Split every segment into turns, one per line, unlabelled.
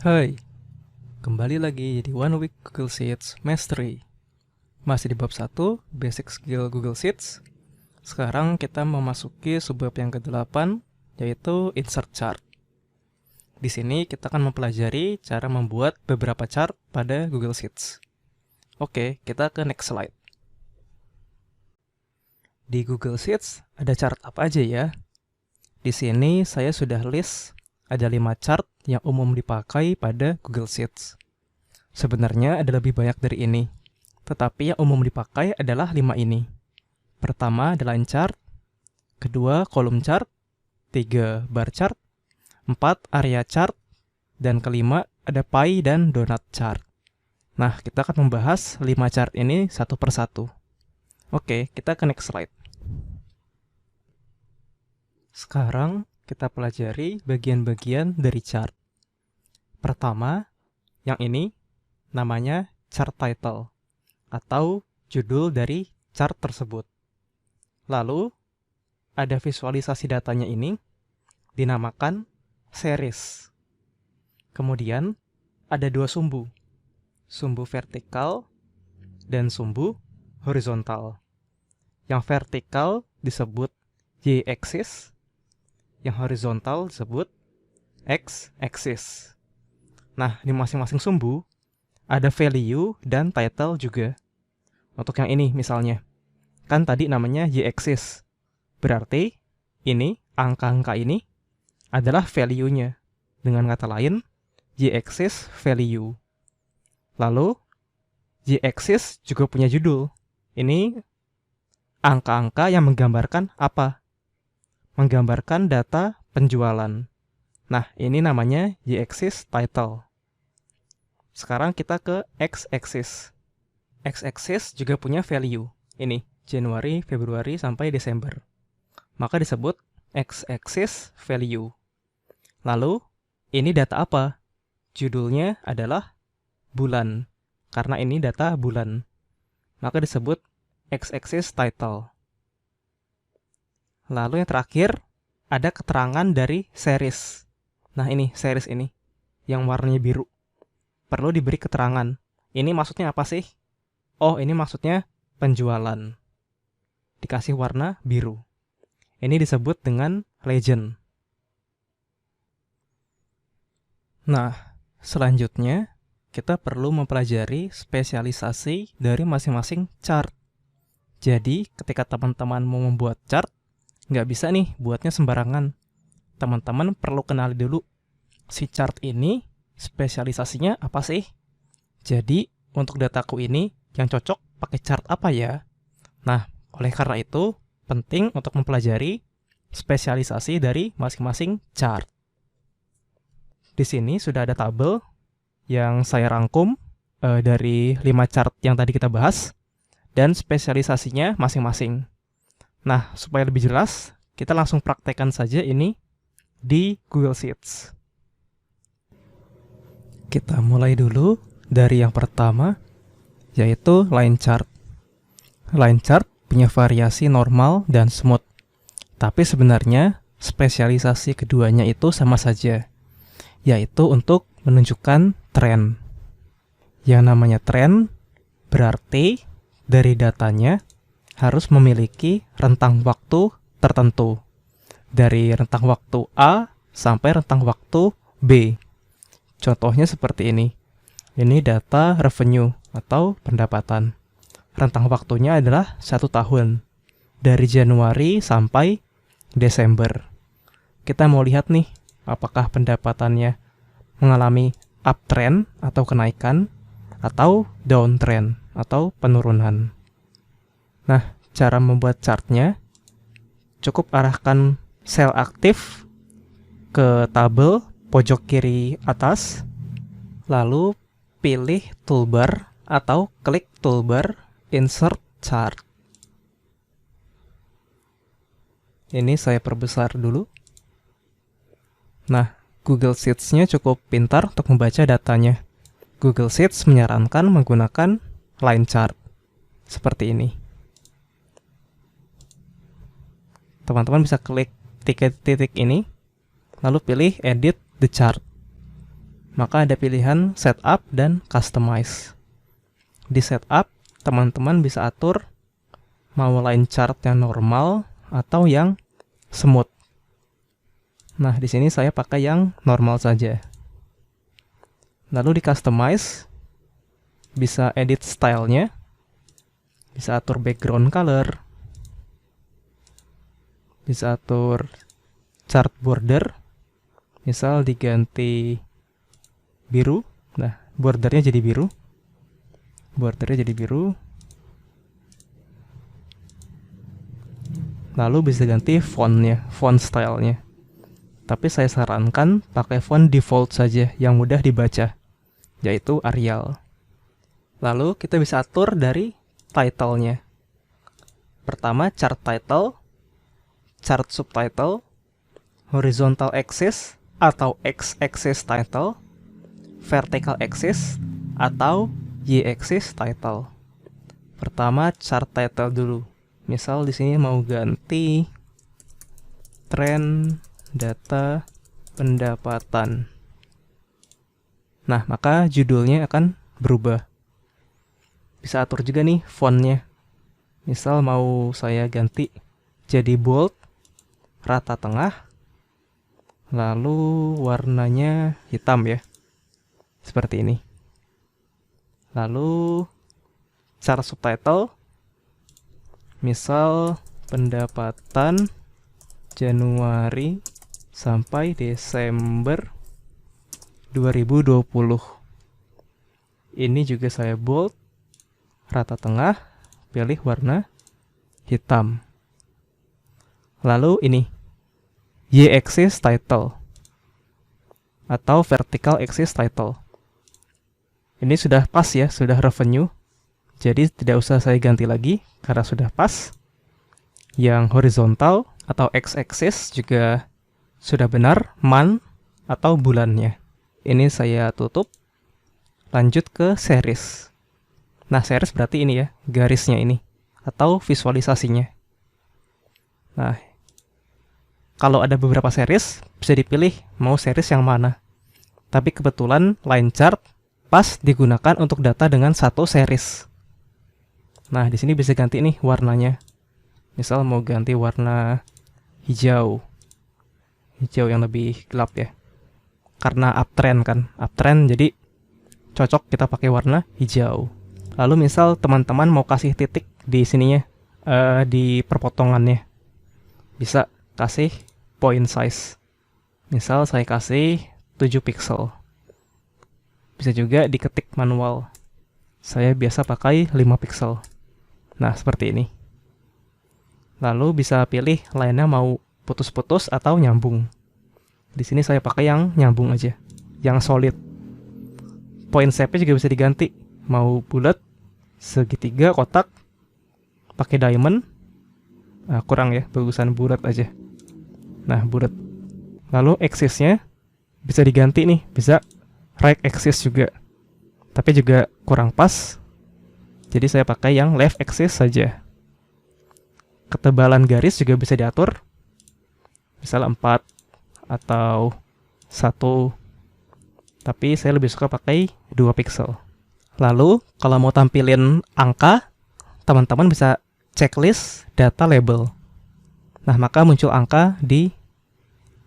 Hai, kembali lagi di One Week Google Sheets Mastery. Masih di bab 1, Basic Skill Google Sheets. Sekarang kita memasuki subbab yang ke-8, yaitu Insert Chart. Di sini kita akan mempelajari cara membuat beberapa chart pada Google Sheets. Oke, kita ke next slide. Di Google Sheets ada chart apa aja ya? Di sini saya sudah list ada 5 chart yang umum dipakai pada Google Sheets. Sebenarnya ada lebih banyak dari ini, tetapi yang umum dipakai adalah 5 ini. Pertama ada line chart, kedua kolom chart, 3 bar chart, 4 area chart, dan kelima ada pie dan donut chart. Nah, kita akan membahas 5 chart ini satu persatu. Oke, kita ke next slide. Sekarang kita pelajari bagian-bagian dari chart. Pertama, yang ini namanya chart title atau judul dari chart tersebut. Lalu, ada visualisasi datanya ini dinamakan series. Kemudian, ada 2 sumbu. Sumbu vertikal dan sumbu horizontal. Yang vertikal disebut Y-axis, yang horizontal disebut X-axis. Nah, di masing-masing sumbu ada value dan title juga. Untuk yang ini misalnya, kan tadi namanya Y-axis. Berarti ini, angka-angka ini adalah value-nya. Dengan kata lain, Y-axis value. Lalu, Y-axis juga punya judul. Ini angka-angka yang menggambarkan apa? Menggambarkan data penjualan. Nah, ini namanya Y-axis title. Sekarang kita ke X-axis. X-axis juga punya value. Ini, Januari, Februari, sampai Desember. Maka disebut X-axis value. Lalu, ini data apa? Judulnya adalah bulan. Karena ini data bulan. Maka disebut X-axis title. Lalu yang terakhir, ada keterangan dari series. Nah ini, series ini, yang warnanya biru. Perlu diberi keterangan. Ini maksudnya apa sih? Oh, ini maksudnya penjualan. Dikasih warna biru. Ini disebut dengan legend. Nah, selanjutnya, kita perlu mempelajari spesialisasi dari masing-masing chart. Jadi, ketika teman-teman mau membuat chart, nggak bisa nih buatnya sembarangan. Teman-teman perlu kenali dulu si chart ini spesialisasinya apa sih. Jadi untuk dataku ini yang cocok pakai chart apa ya. Nah, oleh karena itu penting untuk mempelajari spesialisasi dari masing-masing chart. Di sini sudah ada tabel yang saya rangkum dari 5 chart yang tadi kita bahas dan spesialisasinya masing-masing. Nah, supaya lebih jelas, kita langsung praktekkan saja ini di Google Sheets. Kita mulai dulu dari yang pertama, yaitu line chart. Line chart punya variasi normal dan smooth. Tapi sebenarnya, spesialisasi keduanya itu sama saja, yaitu untuk menunjukkan tren. Yang namanya tren berarti dari datanya harus memiliki rentang waktu tertentu. Dari rentang waktu A sampai rentang waktu B. Contohnya seperti ini. Ini data revenue atau pendapatan. Rentang waktunya adalah 1 tahun. Dari Januari sampai Desember. Kita mau lihat nih, apakah pendapatannya mengalami uptrend atau kenaikan, atau downtrend atau penurunan. Nah, cara membuat chartnya, cukup arahkan sel aktif ke tabel pojok kiri atas, lalu pilih toolbar atau klik toolbar Insert Chart. Ini saya perbesar dulu. Nah, Google Sheets-nya cukup pintar untuk membaca datanya. Google Sheets menyarankan menggunakan line chart seperti ini. Teman-teman bisa klik titik ini, lalu pilih Edit the Chart. maka ada pilihan setup dan customize. Di setup, teman-teman bisa atur mau line chart yang normal atau yang smooth. Nah, di sini saya pakai yang normal saja. Lalu di customize, bisa edit stylenya, bisa atur background color, bisa atur chart border, misal diganti biru. Nah, bordernya jadi biru. Lalu bisa ganti fontnya, font stylenya. Tapi saya sarankan pakai font default saja yang mudah dibaca, yaitu Arial. Lalu kita bisa atur dari title-nya. Pertama, chart title, chart subtitle, horizontal axis atau x-axis title, vertical axis atau y-axis title. Pertama, chart title dulu. Misal di sini mau ganti tren data pendapatan. Nah, maka judulnya akan berubah. Bisa atur juga nih fontnya. Misal mau saya ganti jadi bold, rata tengah, lalu warnanya hitam ya. Seperti ini. Lalu cara subtitle, misal pendapatan Januari sampai Desember 2020. Ini juga saya bold, rata tengah, pilih warna hitam. Lalu ini y-axis title atau vertical axis title. Ini sudah pas ya, sudah revenue. Jadi tidak usah saya ganti lagi karena sudah pas. Yang horizontal atau x-axis juga sudah benar, month atau bulannya. Ini saya tutup. Lanjut ke series. Nah, series berarti ini ya, garisnya ini atau visualisasinya. Nah, kalau ada beberapa series, bisa dipilih mau series yang mana. Tapi kebetulan line chart pas digunakan untuk data dengan satu series. Nah, di sini bisa ganti nih warnanya. Misal mau ganti warna hijau. Hijau yang lebih gelap ya. Karena uptrend kan, uptrend jadi cocok kita pakai warna hijau. Lalu misal teman-teman mau kasih titik di sininya, di perpotongannya. Bisa kasih point size. Misal saya kasih 7 pixel. Bisa juga diketik manual. Saya biasa pakai 5 pixel. Nah, seperti ini. Lalu bisa pilih line-nya mau putus-putus atau nyambung. Di sini saya pakai yang nyambung aja, yang solid. Point shape-nya juga bisa diganti. Mau bulat, segitiga, kotak, pakai diamond. Nah, kurang ya, bagusan bulat aja. Nah, bulat. Lalu axis-nya bisa diganti nih, bisa right axis juga. Tapi juga kurang pas. Jadi saya pakai yang left axis saja. Ketebalan garis juga bisa diatur. Misalnya 4 atau 1. Tapi saya lebih suka pakai 2 pixel. Lalu, kalau mau tampilin angka, teman-teman bisa checklist data label. Nah, maka muncul angka di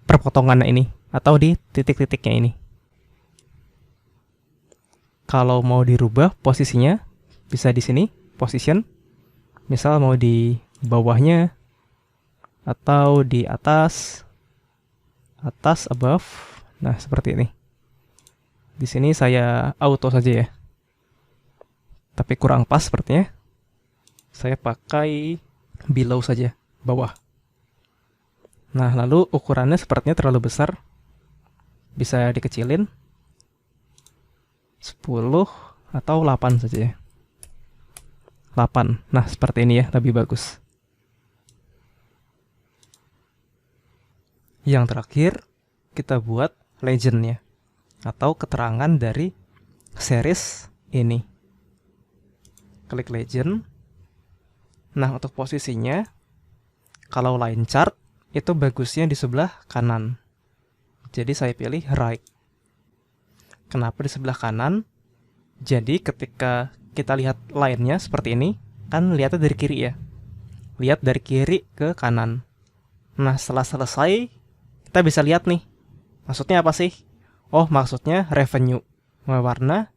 perpotongannya ini, atau di titik-titiknya ini. Kalau mau dirubah posisinya, bisa di sini, position. Misal mau di bawahnya, atau di atas, above. Nah, seperti ini. Di sini saya auto saja ya. Tapi kurang pas sepertinya. Saya pakai below saja, bawah. Nah, lalu ukurannya sepertinya terlalu besar. Bisa dikecilin. 10 atau 8 saja ya. 8. Nah, seperti ini ya, lebih bagus. Yang terakhir, kita buat legend-nya atau keterangan dari series ini. Klik legend. Nah, untuk posisinya, kalau line chart, itu bagusnya di sebelah kanan. Jadi saya pilih right. Kenapa di sebelah kanan? Jadi ketika kita lihat line-nya seperti ini, kan lihatnya dari kiri ya. Lihat dari kiri ke kanan. Nah, setelah selesai, kita bisa lihat nih. Maksudnya apa sih? Oh, maksudnya revenue. Warna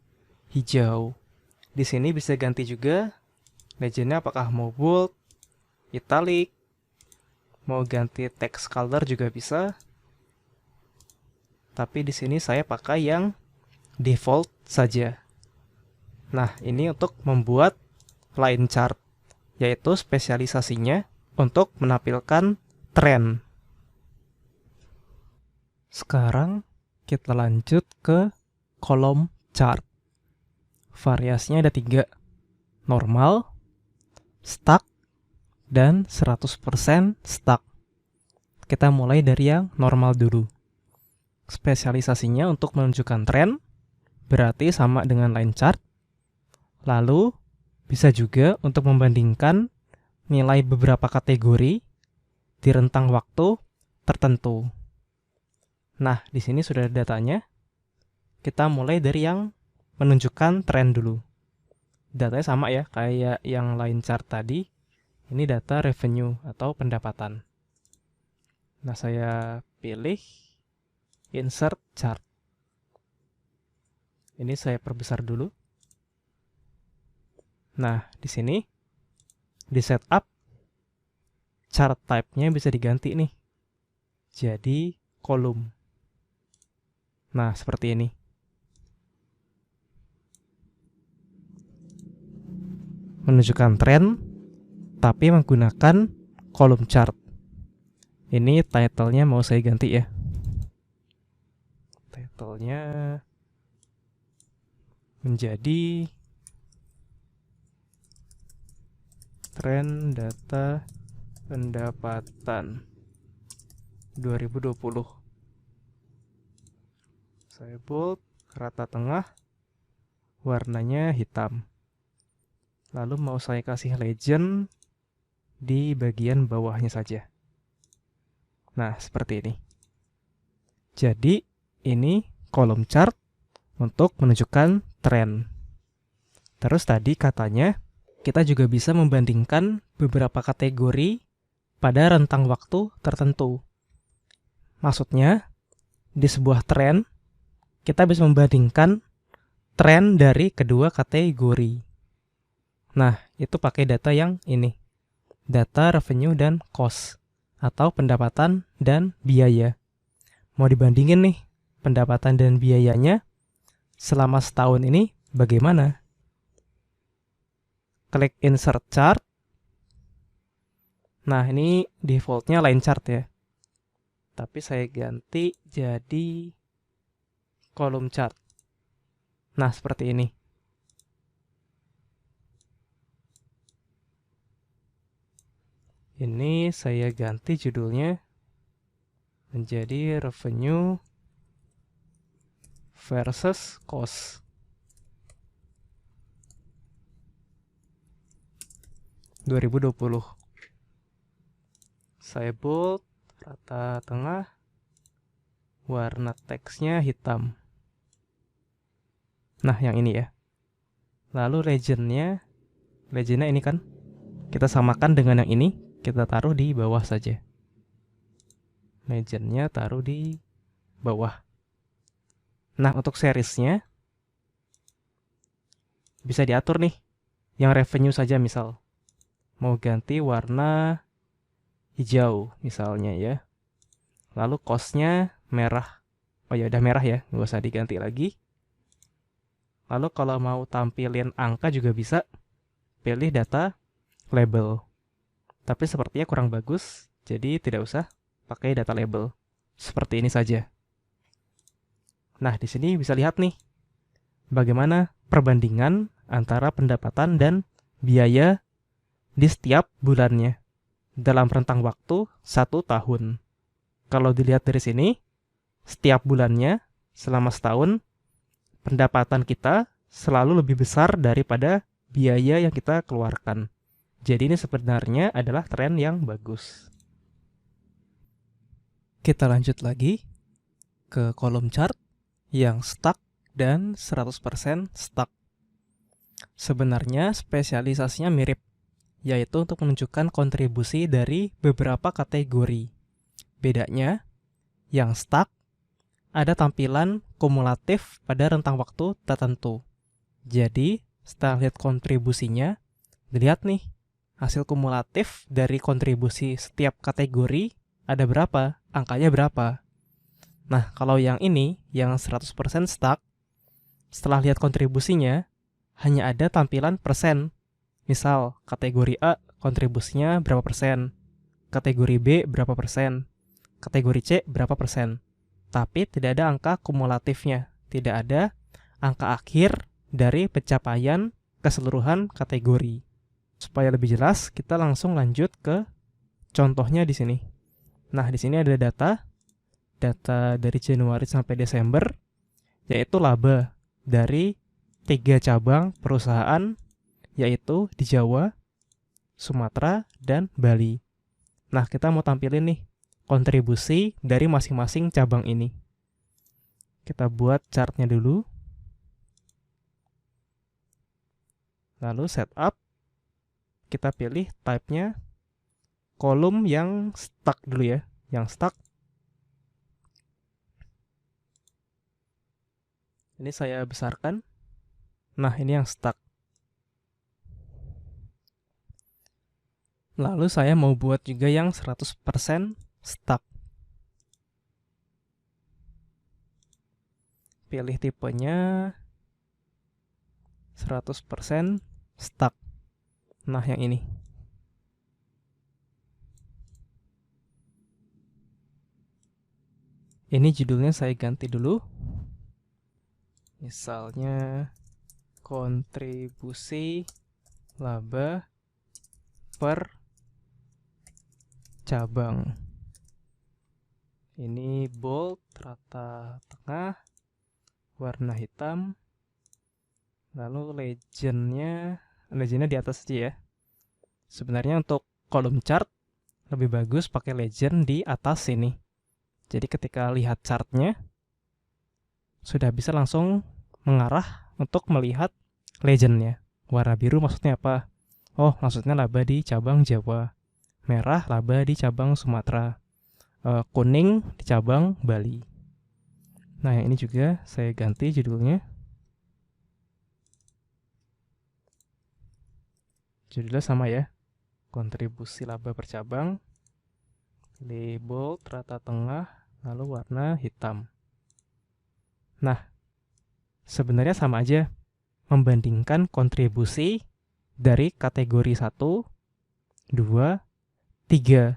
hijau. Di sini bisa ganti juga legendnya, apakah mau bold, italic, mau ganti text color juga bisa. Tapi di sini saya pakai yang default saja. Nah, ini untuk membuat line chart, yaitu spesialisasinya untuk menampilkan tren. Sekarang kita lanjut ke kolom chart. Variasinya ada 3. Normal, stuck, dan 100% stuck. Kita mulai dari yang normal dulu. Spesialisasinya untuk menunjukkan tren, berarti sama dengan line chart. Lalu, bisa juga untuk membandingkan nilai beberapa kategori di rentang waktu tertentu. Nah, di sini sudah ada datanya. Kita mulai dari yang menunjukkan tren dulu. Datanya sama ya, kayak yang line chart tadi. Ini data revenue atau pendapatan. Nah, saya pilih insert chart. Ini saya perbesar dulu. Nah, di sini di setup chart type-nya bisa diganti nih. Jadi kolom. Nah, seperti ini. Menunjukkan tren, tapi menggunakan kolom chart. Ini title-nya mau saya ganti ya. Title-nya menjadi tren data pendapatan 2020. Saya bold, rata tengah, warnanya hitam. Lalu mau saya kasih legend di bagian bawahnya saja. Nah, seperti ini. Jadi, ini kolom chart untuk menunjukkan tren. Terus tadi katanya, kita juga bisa membandingkan beberapa kategori pada rentang waktu tertentu. Maksudnya, di sebuah tren, kita bisa membandingkan tren dari kedua kategori. Nah, itu pakai data yang ini. Data revenue dan cost, atau pendapatan dan biaya. Mau dibandingin nih, pendapatan dan biayanya selama setahun ini bagaimana? Klik insert chart. Nah, ini defaultnya line chart ya. Tapi saya ganti jadi kolom chart. Nah, seperti ini. Ini saya ganti judulnya menjadi revenue versus cost. 2020. Saya bold, rata tengah, warna teksnya hitam. Nah, yang ini ya. Lalu legendnya ini kan kita samakan dengan yang ini, kita taruh di bawah saja. Legendnya taruh di bawah. Nah, untuk seriesnya bisa diatur nih, yang revenue saja misal. Mau ganti warna hijau misalnya ya. Lalu cost-nya merah. Oh ya udah merah ya, nggak usah diganti lagi. Lalu kalau mau tampilin angka juga bisa pilih data label. Tapi sepertinya kurang bagus, jadi tidak usah pakai data label. Seperti ini saja. Nah, di sini bisa lihat nih bagaimana perbandingan antara pendapatan dan biaya di setiap bulannya dalam rentang waktu 1 tahun. Kalau dilihat dari sini, setiap bulannya selama setahun, pendapatan kita selalu lebih besar daripada biaya yang kita keluarkan. Jadi ini sebenarnya adalah tren yang bagus. Kita lanjut lagi ke kolom chart yang stuck dan 100% stuck. Sebenarnya spesialisasinya mirip, yaitu untuk menunjukkan kontribusi dari beberapa kategori. Bedanya, yang stuck ada tampilan kumulatif pada rentang waktu tertentu. Jadi, setelah lihat kontribusinya, dilihat nih, hasil kumulatif dari kontribusi setiap kategori ada berapa, angkanya berapa. Nah, kalau yang ini, yang 100% stuck, setelah lihat kontribusinya, hanya ada tampilan persen. Misal, kategori A kontribusinya berapa persen, kategori B berapa persen, kategori C berapa persen. Tapi tidak ada angka kumulatifnya, tidak ada angka akhir dari pencapaian keseluruhan kategori. Supaya lebih jelas, kita langsung lanjut ke contohnya di sini. Nah, di sini ada data dari Januari sampai Desember, yaitu laba dari 3 cabang perusahaan, yaitu di Jawa, Sumatera, dan Bali. Nah, kita mau tampilin nih kontribusi dari masing-masing cabang ini. Kita buat chartnya dulu. Lalu setup. Kita pilih type-nya kolom yang stuck dulu ya. Yang stuck. Ini saya besarkan. Nah, ini yang stuck. Lalu saya mau buat juga yang 100% stuck. Pilih tipenya 100% stuck. Nah, yang ini. Ini judulnya saya ganti dulu. Misalnya kontribusi laba per cabang. Ini bold, rata tengah, warna hitam. Lalu legendnya di atas aja ya. Sebenarnya untuk kolom chart lebih bagus pakai legend di atas sini. Jadi ketika lihat chartnya sudah bisa langsung mengarah untuk melihat legendnya. Warna biru maksudnya apa? Oh, maksudnya laba di cabang Jawa. Merah laba di cabang Sumatera. Kuning di cabang Bali. Nah, yang ini juga saya ganti judulnya. Judulnya sama ya, kontribusi laba per cabang, pilih bold, rata tengah, lalu warna hitam. Nah, sebenarnya sama aja membandingkan kontribusi dari kategori 1, 2, 3.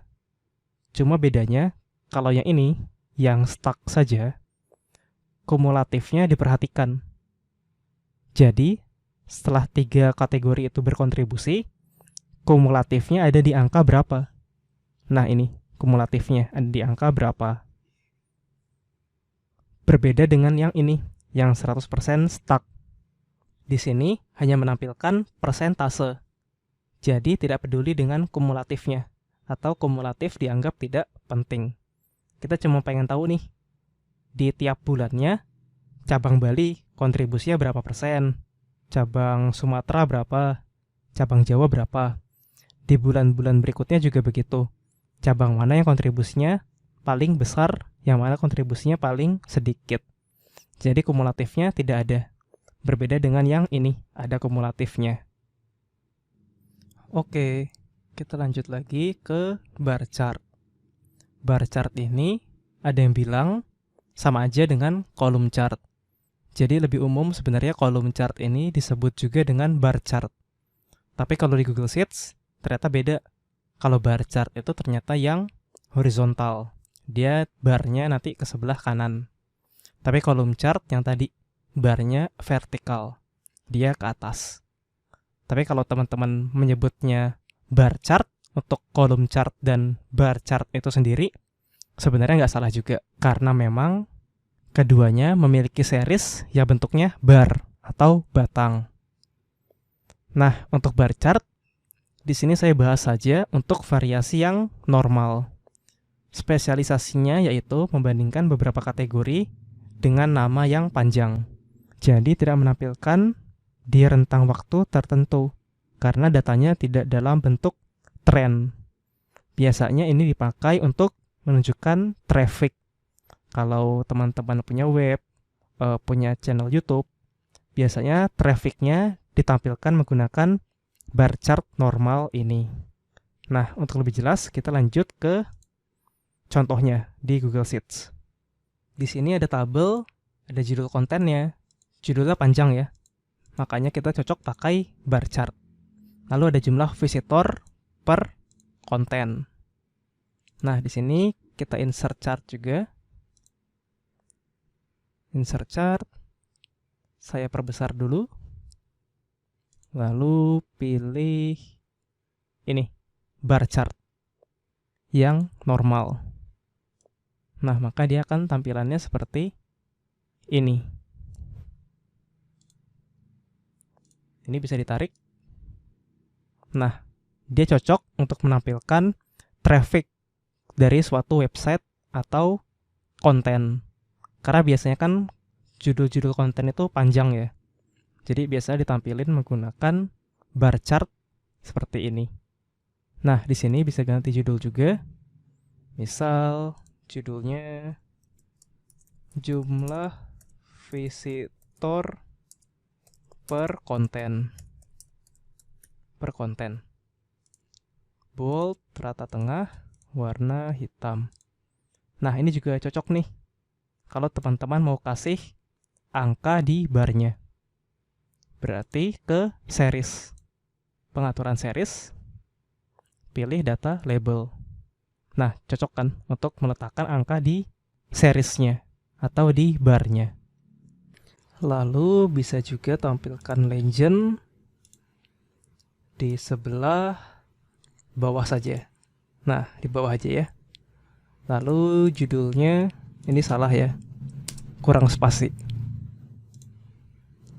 Cuma bedanya, kalau yang ini, yang stuck saja, kumulatifnya diperhatikan. Jadi, setelah 3 kategori itu berkontribusi, kumulatifnya ada di angka berapa? Nah, ini kumulatifnya ada di angka berapa? Berbeda dengan yang ini, yang 100% stuck. Di sini hanya menampilkan persentase. Jadi tidak peduli dengan kumulatifnya, atau kumulatif dianggap tidak penting. Kita cuma pengen tahu nih, di tiap bulannya, cabang Bali kontribusinya berapa persen? Cabang Sumatera berapa? Cabang Jawa berapa? Di bulan-bulan berikutnya juga begitu. Cabang mana yang kontribusinya paling besar, yang mana kontribusinya paling sedikit. Jadi kumulatifnya tidak ada. Berbeda dengan yang ini, ada kumulatifnya. Oke, kita lanjut lagi ke bar chart. Bar chart ini ada yang bilang sama aja dengan kolom chart. Jadi lebih umum sebenarnya kolom chart ini disebut juga dengan bar chart. Tapi kalau di Google Sheets ternyata beda. Kalau bar chart itu ternyata yang horizontal. Dia barnya nanti ke sebelah kanan. Tapi kolom chart yang tadi barnya vertikal. Dia ke atas. Tapi kalau teman-teman menyebutnya bar chart untuk kolom chart dan bar chart itu sendiri, sebenarnya nggak salah juga. Karena memang keduanya memiliki series yang bentuknya bar atau batang. Nah, untuk bar chart, di sini saya bahas saja untuk variasi yang normal. Spesialisasinya yaitu membandingkan beberapa kategori dengan nama yang panjang. Jadi tidak menampilkan di rentang waktu tertentu karena datanya tidak dalam bentuk tren. Biasanya ini dipakai untuk menunjukkan traffic. Kalau teman-teman punya web, punya channel YouTube, biasanya trafficnya ditampilkan menggunakan bar chart normal ini. Nah, untuk lebih jelas kita lanjut ke contohnya di Google Sheets. Di sini ada tabel, ada judul kontennya. Judulnya panjang ya. Makanya kita cocok pakai bar chart. Lalu ada jumlah visitor per konten. Nah, di sini kita insert chart juga. Insert chart. Saya perbesar dulu. Lalu pilih ini, bar chart yang normal. Nah, maka dia akan tampilannya seperti ini. Ini bisa ditarik. Nah, dia cocok untuk menampilkan traffic dari suatu website atau konten. Karena biasanya kan judul-judul konten itu panjang ya. Jadi biasa ditampilin menggunakan bar chart seperti ini. Nah, di sini bisa ganti judul juga. Misal judulnya jumlah visitor per konten. Bold, rata tengah, warna hitam. Nah, ini juga cocok nih kalau teman-teman mau kasih angka di barnya. Berarti ke series. Pengaturan series, pilih data label. Nah, cocok kan untuk meletakkan angka di seriesnya atau di barnya. Lalu bisa juga tampilkan legend di sebelah bawah saja. Nah, di bawah aja ya. Lalu judulnya, ini salah ya, kurang spasi.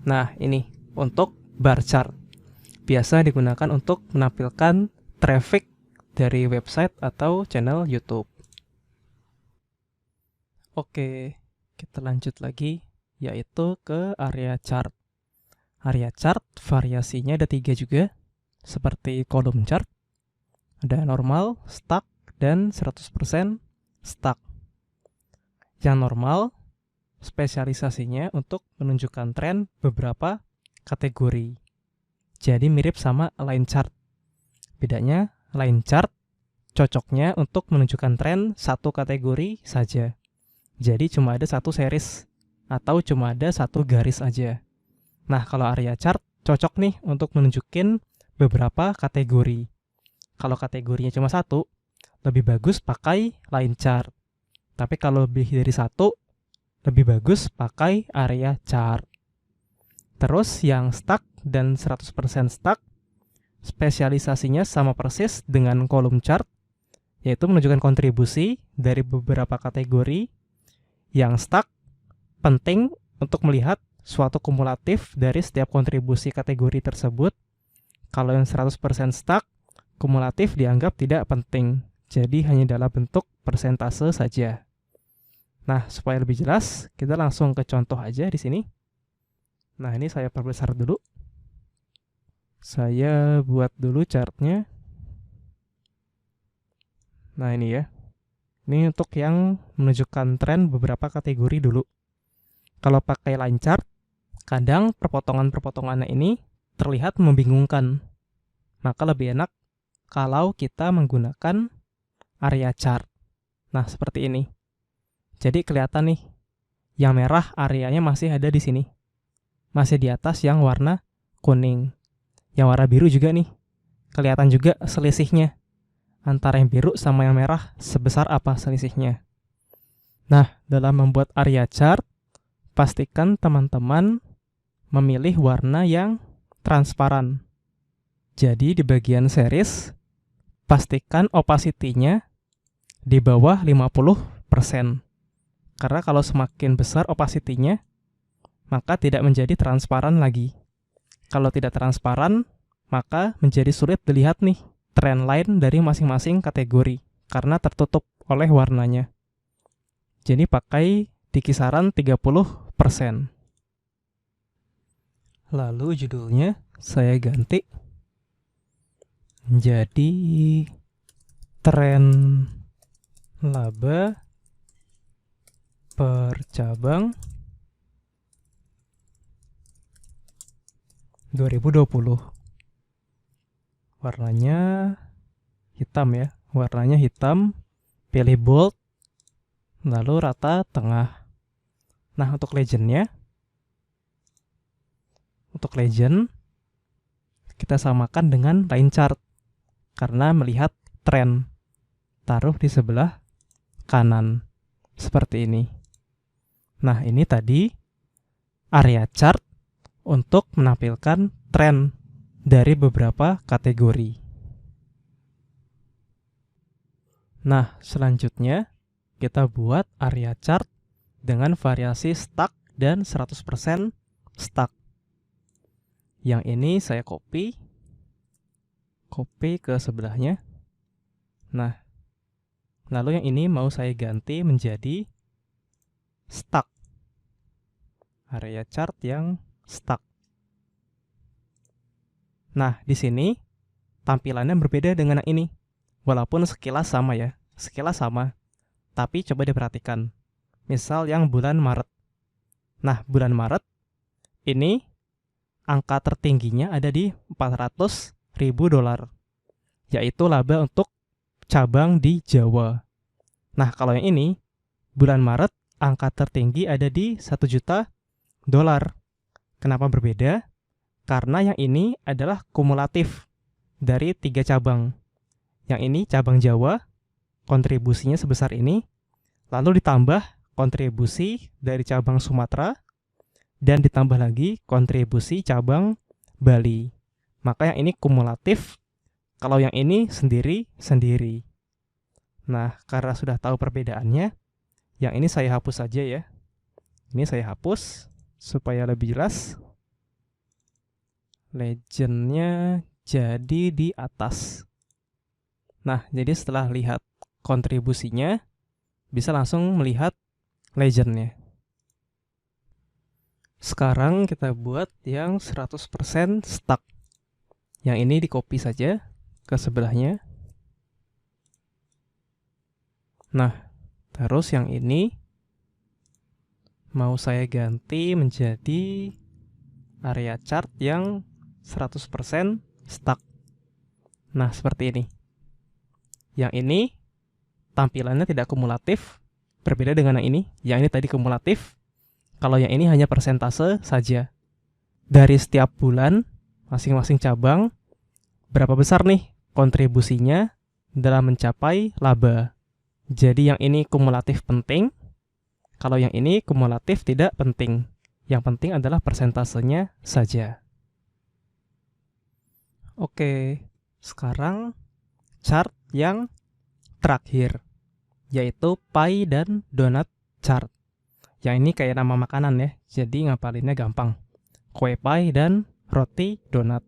Nah, ini untuk bar chart. Biasa digunakan untuk menampilkan traffic dari website atau channel YouTube. Oke, kita lanjut lagi, yaitu ke area chart. Area chart variasinya ada 3 juga, seperti column chart. Ada normal, stack, dan 100% stack. Yang normal, spesialisasinya untuk menunjukkan tren beberapa kategori. Jadi mirip sama line chart. Bedanya, line chart cocoknya untuk menunjukkan tren satu kategori saja. Jadi cuma ada satu series atau cuma ada satu garis aja. Nah, kalau area chart cocok nih untuk menunjukin beberapa kategori. Kalau kategorinya cuma satu, lebih bagus pakai line chart. Tapi kalau lebih dari satu, lebih bagus pakai area chart. Terus yang stack dan 100% stack, spesialisasinya sama persis dengan column chart, yaitu menunjukkan kontribusi dari beberapa kategori. Yang stack penting untuk melihat suatu kumulatif dari setiap kontribusi kategori tersebut. Kalau yang 100% stack, kumulatif dianggap tidak penting, jadi hanya dalam bentuk persentase saja. Nah, supaya lebih jelas, kita langsung ke contoh aja di sini. Nah, ini saya perbesar dulu. Saya buat dulu chartnya. Nah, ini ya. Ini untuk yang menunjukkan tren beberapa kategori dulu. Kalau pakai line chart, kadang perpotongan-perpotongannya ini terlihat membingungkan. Maka lebih enak kalau kita menggunakan area chart. Nah, seperti ini. Jadi kelihatan nih, yang merah areanya masih ada di sini. Masih di atas yang warna kuning. Yang warna biru juga nih. Kelihatan juga selisihnya. Antara yang biru sama yang merah, sebesar apa selisihnya. Nah, dalam membuat area chart, pastikan teman-teman memilih warna yang transparan. Jadi di bagian series, pastikan opacity-nya di bawah 50%. Karena kalau semakin besar opacity-nya, maka tidak menjadi transparan lagi. Kalau tidak transparan, maka menjadi sulit dilihat nih trend line dari masing-masing kategori karena tertutup oleh warnanya. Jadi pakai di kisaran 30%. Lalu judulnya saya ganti jadi tren laba per cabang 2020. Warnanya hitam ya, warnanya hitam, pilih bold, lalu rata tengah. Nah, untuk legend kita samakan dengan line chart karena melihat tren. Taruh di sebelah kanan seperti ini. Nah, ini tadi area chart untuk menampilkan tren dari beberapa kategori. Nah, selanjutnya kita buat area chart dengan variasi stuck dan 100% stuck. Yang ini saya copy ke sebelahnya. Nah, lalu yang ini mau saya ganti menjadi stuck. Area chart yang stuck. Nah, di sini tampilannya berbeda dengan yang ini. Walaupun sekilas sama ya, tapi coba diperhatikan. Misal yang bulan Maret. Nah, bulan Maret ini angka tertingginya ada di $400.000, yaitu laba untuk cabang di Jawa. Nah, kalau yang ini, bulan Maret angka tertinggi ada di $1 juta. Kenapa berbeda? Karena yang ini adalah kumulatif dari 3 cabang. Yang ini cabang Jawa, kontribusinya sebesar ini, lalu ditambah kontribusi dari cabang Sumatera, dan ditambah lagi kontribusi cabang Bali. Maka yang ini kumulatif, kalau yang ini sendiri-sendiri. Nah, karena sudah tahu perbedaannya, yang ini saya hapus saja ya. Ini saya hapus supaya lebih jelas. Legendnya jadi di atas. Nah, jadi setelah lihat kontribusinya, bisa langsung melihat legendnya. Sekarang kita buat yang 100% stuck. Yang ini di copy saja ke sebelahnya. Nah, terus yang ini mau saya ganti menjadi area chart yang 100% stuck. Nah, seperti ini. Yang ini tampilannya tidak kumulatif, berbeda dengan yang ini. Yang ini tadi kumulatif. Kalau yang ini hanya persentase saja. Dari setiap bulan, masing-masing cabang, berapa besar nih kontribusinya dalam mencapai laba. Jadi yang ini kumulatif penting, kalau yang ini kumulatif tidak penting. Yang penting adalah persentasenya saja. Oke, sekarang chart yang terakhir, yaitu pie dan donat chart. Yang ini kayak nama makanan ya, jadi ngapalinnya gampang. Kue pie dan roti donat.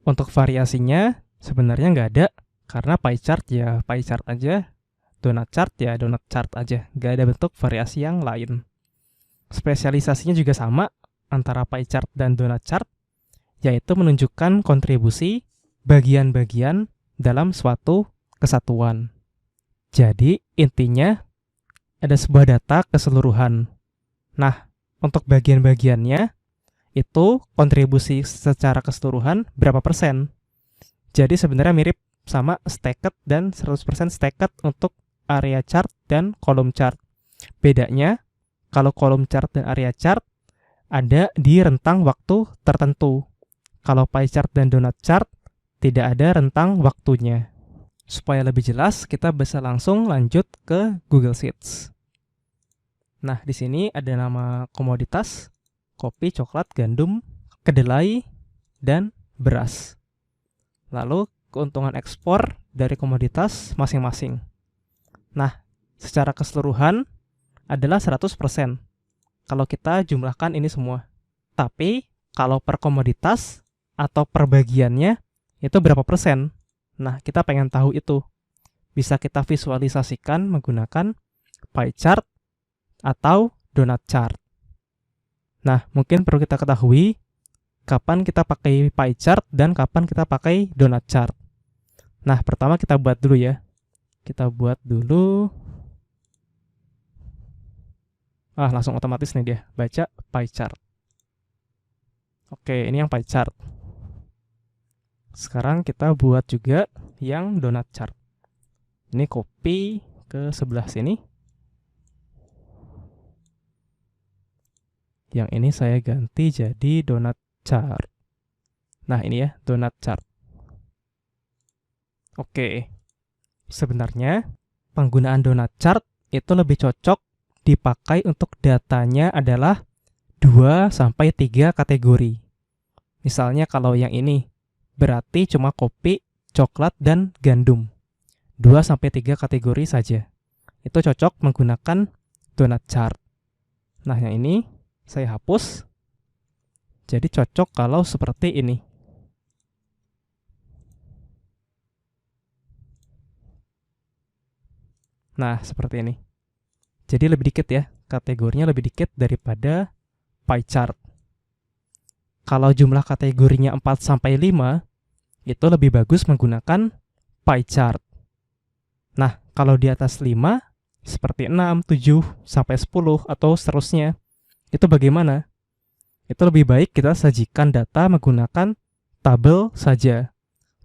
Untuk variasinya sebenarnya nggak ada, karena pie chart ya pie chart aja, donat chart ya donat chart aja, nggak ada bentuk variasi yang lain. Spesialisasinya juga sama antara pie chart dan donat chart, yaitu menunjukkan kontribusi bagian-bagian dalam suatu kesatuan. Jadi intinya ada sebuah data keseluruhan. Nah, untuk bagian-bagiannya itu kontribusi secara keseluruhan berapa persen. Jadi sebenarnya mirip sama stacked dan 100% stacked untuk area chart dan kolom chart. Bedanya, kalau kolom chart dan area chart ada di rentang waktu tertentu. Kalau pie chart dan donut chart tidak ada rentang waktunya. Supaya lebih jelas, kita bisa langsung lanjut ke Google Sheets. Nah, di sini ada nama komoditas, kopi, coklat, gandum, kedelai, dan beras. Lalu, keuntungan ekspor dari komoditas masing-masing. Nah, secara keseluruhan adalah 100% kalau kita jumlahkan ini semua. Tapi, kalau per komoditas atau per bagiannya, itu berapa persen? Nah, kita pengen tahu itu. Bisa kita visualisasikan menggunakan pie chart atau donut chart. Nah, mungkin perlu kita ketahui, kapan kita pakai pie chart dan kapan kita pakai donut chart. Nah, pertama kita buat dulu ya. Kita buat dulu. Langsung otomatis nih dia, baca pie chart. Oke, ini yang pie chart. Sekarang kita buat juga yang donut chart. Ini copy ke sebelah sini. Yang ini saya ganti jadi donut chart. Nah, ini ya, donut chart. Oke. Sebenarnya penggunaan donut chart itu lebih cocok dipakai untuk datanya adalah 2-3 kategori. Misalnya kalau yang ini berarti cuma kopi, coklat, dan gandum. 2-3 kategori saja. Itu cocok menggunakan donut chart. Nah, yang ini saya hapus. Jadi cocok kalau seperti ini. Nah, seperti ini. Jadi lebih dikit ya, kategorinya lebih dikit daripada pie chart. Kalau jumlah kategorinya 4-5, itu lebih bagus menggunakan pie chart. Nah, kalau di atas 5, seperti 6, 7-10, atau seterusnya, itu bagaimana? Itu lebih baik kita sajikan data menggunakan tabel saja.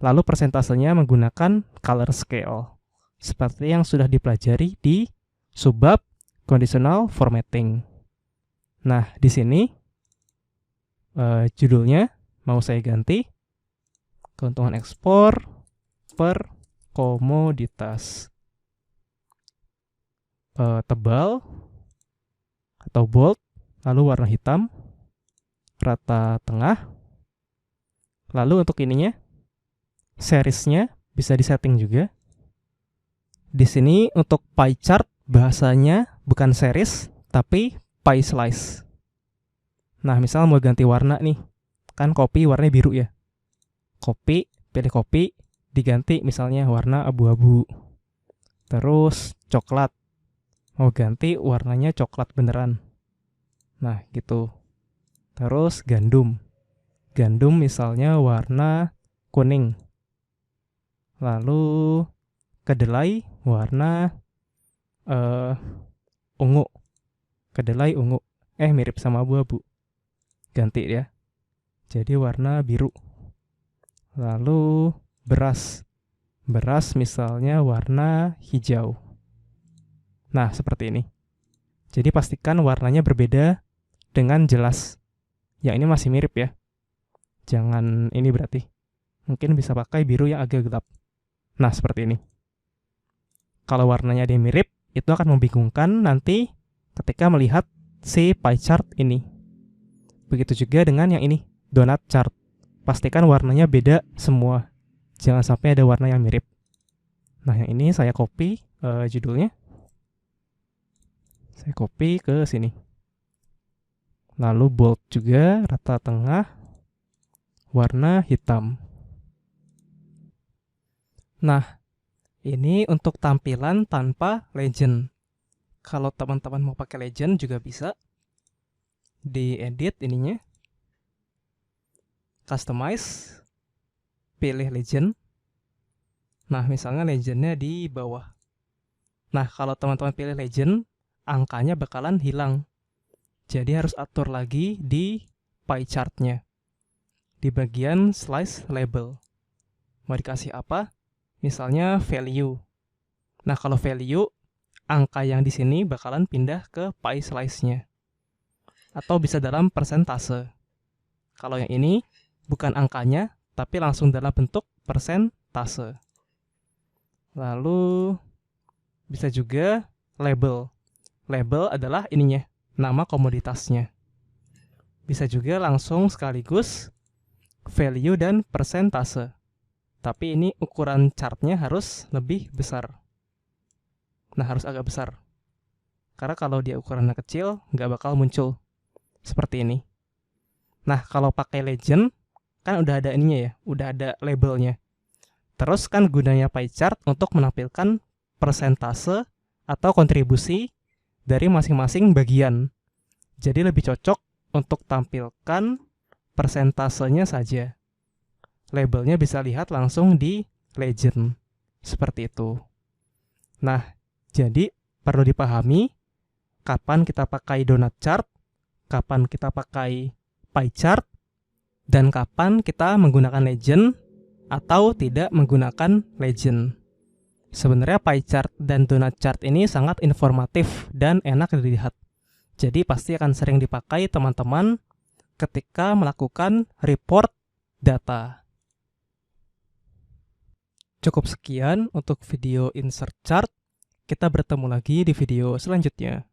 Lalu persentasenya menggunakan color scale. Seperti yang sudah dipelajari di subbab conditional formatting. Nah, di sini judulnya mau saya ganti keuntungan ekspor per komoditas. Tebal atau bold, lalu warna hitam, rata tengah. Lalu untuk ininya, seriesnya bisa disetting juga. Di sini untuk pie chart bahasanya bukan series, tapi pie slice. Nah, misal mau ganti warna nih, kan kopi warnanya biru ya. Kopi, pilih kopi, diganti misalnya warna abu-abu. Terus coklat, mau ganti warnanya coklat beneran. Nah, gitu. Terus gandum. Gandum misalnya warna kuning. Lalu kedelai warna ungu. Kedelai ungu. Mirip sama abu-abu. Ganti ya. Jadi warna biru. Lalu beras. Beras misalnya warna hijau. Nah, seperti ini. Jadi pastikan warnanya berbeda dengan jelas. Yang ini masih mirip ya. Jangan ini berarti. Mungkin bisa pakai biru yang agak gelap. Nah, seperti ini. Kalau warnanya ada yang mirip, itu akan membingungkan nanti ketika melihat si pie chart ini. Begitu juga dengan yang ini, donut chart. Pastikan warnanya beda semua. Jangan sampai ada warna yang mirip. Nah, yang ini saya copy judulnya. Saya copy ke sini. Lalu bold juga, rata tengah, warna hitam. Nah, ini untuk tampilan tanpa legend. Kalau teman-teman mau pakai legend juga bisa. Diedit ininya. Customize. Pilih legend. Nah, misalnya legendnya di bawah. Nah, kalau teman-teman pilih legend, angkanya bakalan hilang. Jadi harus atur lagi di pie chartnya. Di bagian slice label. Mau dikasih apa? Misalnya value. Nah, kalau value, angka yang di sini bakalan pindah ke pie slice-nya. Atau bisa dalam persentase. Kalau yang ini, bukan angkanya, tapi langsung dalam bentuk persentase. Lalu, bisa juga label. Label adalah ininya, nama komoditasnya. Bisa juga langsung sekaligus value dan persentase. Tapi ini ukuran chartnya harus lebih besar. Nah, harus agak besar. Karena kalau dia ukurannya kecil, nggak bakal muncul. Seperti ini. Nah, kalau pakai legend, kan udah ada ininya ya, udah ada labelnya. Terus kan gunanya pie chart untuk menampilkan persentase atau kontribusi dari masing-masing bagian. Jadi lebih cocok untuk tampilkan persentasenya saja. Labelnya bisa lihat langsung di legend. Seperti itu. Nah, jadi perlu dipahami kapan kita pakai donut chart, kapan kita pakai pie chart, dan kapan kita menggunakan legend atau tidak menggunakan legend. Sebenarnya pie chart dan donut chart ini sangat informatif dan enak dilihat. Jadi pasti akan sering dipakai teman-teman ketika melakukan report data. Cukup sekian untuk video insert chart. Kita bertemu lagi di video selanjutnya.